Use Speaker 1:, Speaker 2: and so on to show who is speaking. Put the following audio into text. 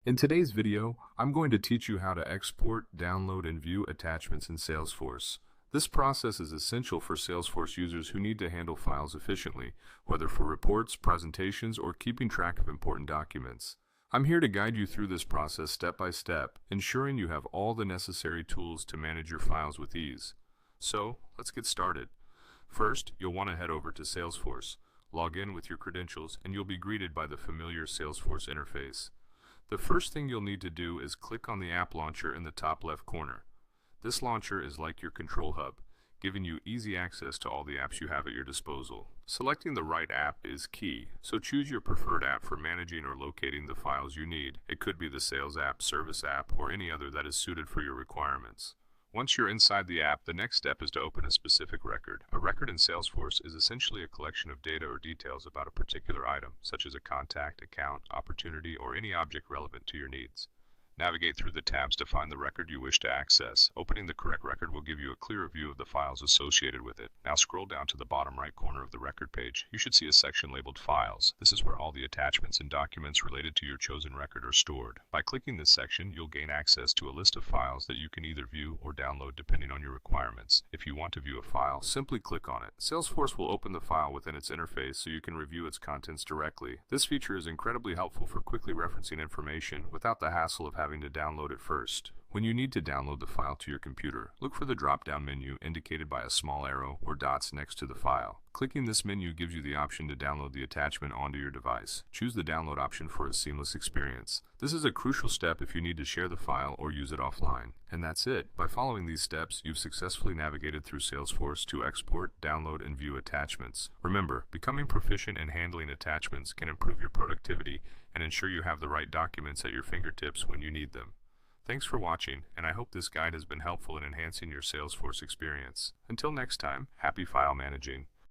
Speaker 1: In today's video, I'm going to teach you how to export, download, and view attachments in Salesforce. This process is essential for Salesforce users who need to handle files efficiently, whether for reports, presentations, or keeping track of important documents. I'm here to guide you through this process step by step, ensuring you have all the necessary tools to manage your files with ease. So, let's get started. First, you'll want to head over to Salesforce. Log in with your credentials, and you'll be greeted by the familiar Salesforce interface. The first thing you'll need to do is click on the app launcher in the top left corner. This launcher is like your control hub, giving you easy access to all the apps you have at your disposal. Selecting the right app is key, so choose your preferred app for managing or locating the files you need. It could be the Sales app, Service app, or any other that is suited for your requirements. Once you're inside the app, the next step is to open a specific record. A record in Salesforce is essentially a collection of data or details about a particular item, such as a contact, account, opportunity, or any object relevant to your needs. Navigate through the tabs to find the record you wish to access. Opening the correct record will give you a clearer view of the files associated with it. Now scroll down to the bottom right corner of the record page. You should see a section labeled Files. This is where all the attachments and documents related to your chosen record are stored. By clicking this section, you'll gain access to a list of files that you can either view or download depending on your requirements. If you want to view a file, simply click on it. Salesforce will open the file within its interface so you can review its contents directly. This feature is incredibly helpful for quickly referencing information without the hassle of having to download it first. When you need to download the file to your computer, look for the drop-down menu indicated by a small arrow or dots next to the file. Clicking this menu gives you the option to download the attachment onto your device. Choose the download option for a seamless experience. This is a crucial step if you need to share the file or use it offline. And that's it. By following these steps, you've successfully navigated through Salesforce to export, download, and view attachments. Remember, becoming proficient in handling attachments can improve your productivity and ensure you have the right documents at your fingertips when you need them. Thanks for watching, and I hope this guide has been helpful in enhancing your Salesforce experience. Until next time, happy file managing.